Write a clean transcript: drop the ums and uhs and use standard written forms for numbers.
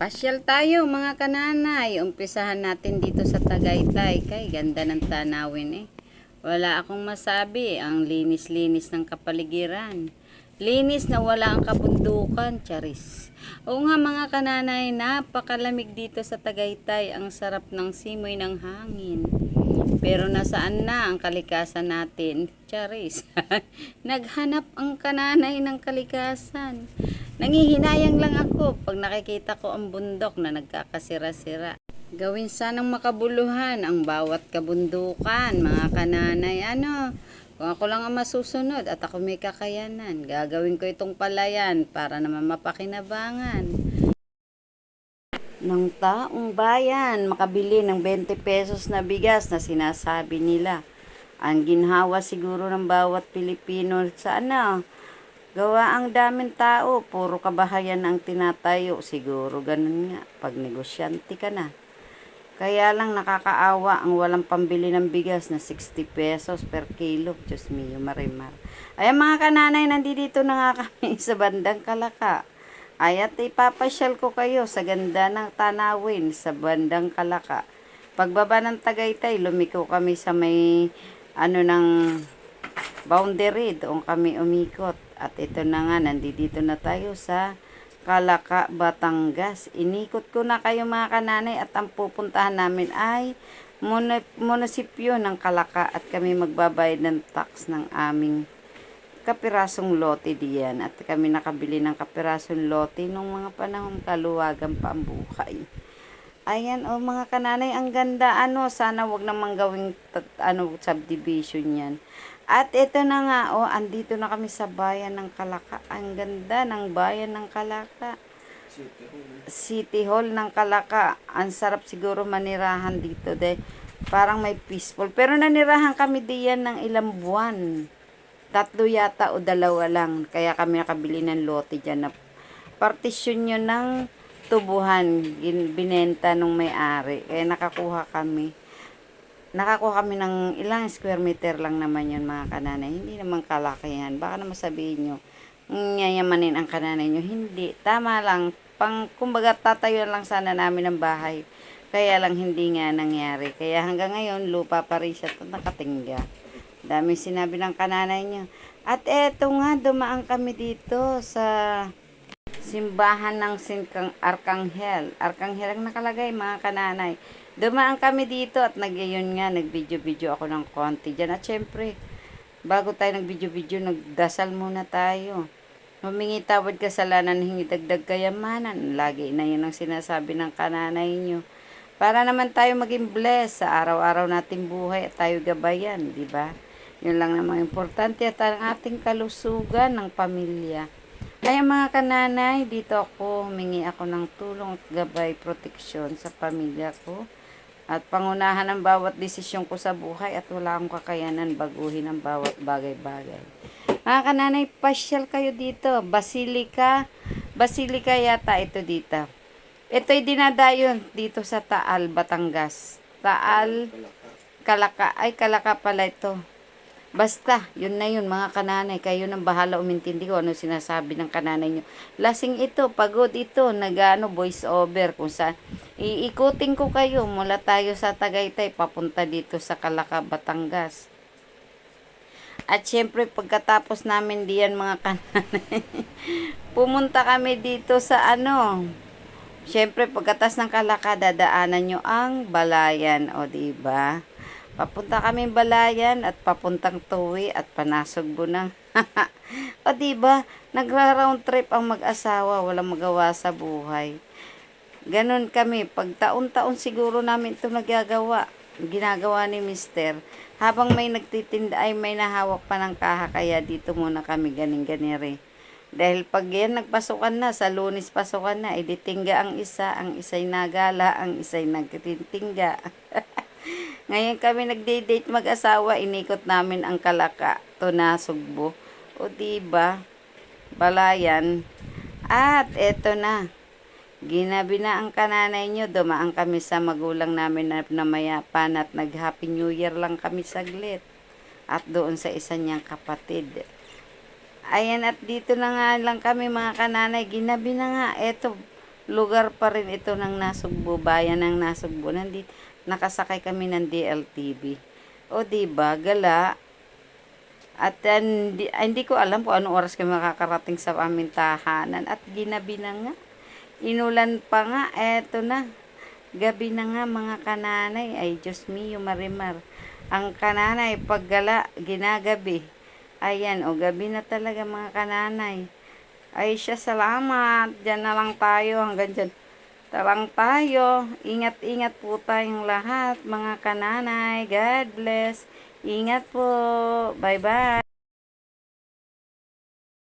Pasyal tayo mga kananay. Umpisahan natin dito sa Tagaytay. Kay ganda ng tanawin eh. Wala akong masabi. Ang linis-linis ng kapaligiran. Linis na wala ang kabundukan, charis. Oo nga mga kananay, napakalamig dito sa Tagaytay. Ang sarap ng simoy ng hangin. Pero nasaan na ang kalikasan natin? Charis. Naghanap ang kananay ng kalikasan. Nangihinayang lang ako pag nakikita ko ang bundok na nagkakasira-sira. Gawin sanang makabuluhan ang bawat kabundukan, mga kananay. Kung ako lang ang masusunod at ako may kakayanan, gagawin ko itong palayan para naman mapakinabangan ng taong bayan, makabili ng 20 pesos na bigas na sinasabi nila. Ang ginhawa siguro ng bawat Pilipino sa gawa ang daming tao, puro kabahayan ang tinatayo. Siguro ganun nga, pag negosyante ka na. Kaya lang nakakaawa ang walang pambili ng bigas na 60 pesos per kilo. Diyos mio, marimar. Ayan mga kananay, nandito na nga kami sa bandang Kalaka. At ipapasyal ko kayo sa ganda ng tanawin sa bandang Kalaka. Pagbaba ng Tagaytay, lumiko kami sa may ng boundary. Doon kami umikot. At ito na nga, nandito na tayo sa Kalaka, Batangas. Inikot ko na kayo mga kananay at ang pupuntahan namin ay munisipyo ng Kalaka at kami magbabayad ng tax ng aming kapirasong lote diyan. At kami nakabili ng kapirasong lote nung mga panahon kaluwagan pa ang buhay. Ayan mga kananay, ang ganda sana wag namang gawing subdivision yan. At ito na nga andito na kami sa bayan ng Kalaka. Ang ganda ng bayan ng Kalaka. City Hall ng Kalaka. Ang sarap siguro manirahan dito parang may peaceful. Pero nanirahan kami diyan ng ilang buwan. 3 yata o 2 lang. Kaya kami nakabili ng lote dyan na partisyon yun ng tubuhan. Binenta nung may-ari. Kaya nakakuha kami ng ilang square meter lang naman yun mga kananay. Hindi naman kalaki yan. Baka naman sabihin nyo, yayamanin ang kananay nyo. Hindi. Tama lang. Kumbaga tatayo lang sana namin ng bahay. Kaya lang hindi nga nangyari. Kaya hanggang ngayon, lupa pa rin siya at nakatingga. Dami sinabi ng kananay nyo. At eto nga, dumaan kami dito sa simbahan ng Arkanghel. Arkanghel ang nakalagay mga kananay. Dumaan kami dito at nag-video-video ako ng konti dyan. At syempre, bago tayo nag-video-video, nagdasal muna tayo. Humingi tawad kasalanan, hingi dagdag kayamanan. Lagi na yun ang sinasabi ng kananay nyo. Para naman tayo maging blessed sa araw-araw nating buhay at tayo gabayan, di ba? Yun lang namang importante at ang ating kalusugan ng pamilya. Kaya mga kananay, dito ako, humingi ako ng tulong at gabay, proteksyon sa pamilya ko. At pangunahan ang bawat desisyon ko sa buhay at wala akong kakayanan baguhin ang bawat bagay-bagay. Mga kananay, pasyal kayo dito. Basilica yata ito dito. Ito'y dinadayon dito sa Taal, Batangas. Taal, Kalaka. Ay, Kalaka pala ito. Basta, yun na yun mga kananay. Kayo nang bahala umintindi ko ano sinasabi ng kananay nyo. Lasing ito, pagod ito, voice over. Kung saan, iikutin ko kayo mula tayo sa Tagaytay, papunta dito sa Kalaka, Batangas. At syempre, pagkatapos namin diyan mga kananay, pumunta kami dito sa syempre, pagkatas ng Kalaka, dadaanan nyo ang Balayan, diba? Papunta kami Balayan at papuntang Tuwi at Panasog Bunang. Diba? Nagra-round trip ang mag-asawa, walang magawa sa buhay. Ganon kami, pag taon-taon siguro namin ito ginagawa ni Mister. Habang may nagtitinda ay may nahawak pa ng kaha, kaya dito muna kami ganing-ganire. Dahil pag yan nagpasukan na, sa Lunes pasukan na, iditingga ang isa'y nagala, ang isa'y nagtitingga. Ngayon kami nagde-date mag-asawa, inikot namin ang Kalaka, Tunasugbo. Diba? Balayan. At eto na. Ginabi na ang kananay nyo, dumaan kami sa magulang namin na mayapan at nag-Happy New Year lang kami saglit. At doon sa isa niyang kapatid. Ayan, at dito na nga lang kami mga kananay. Ginabi na nga. Eto, lugar pa rin ito ng Nasugbu, bayan ng Nasugbu. Nakasakay kami ng DLTV. O diba, gala. At hindi ko alam kung anong oras kami makakarating sa aming tahanan. At ginabi na nga. Inulan pa nga. Eto na. Gabi na nga mga kananay. Ay, Diyos mio, Marimar. Ang kananay, paggala, ginagabi. Ayan, o gabi na talaga mga kananay. Ay siya, salamat. Diyan na lang tayo. Hanggang dyan. Talang tayo. Ingat-ingat po tayong lahat, mga kananay. God bless. Ingat po. Bye-bye.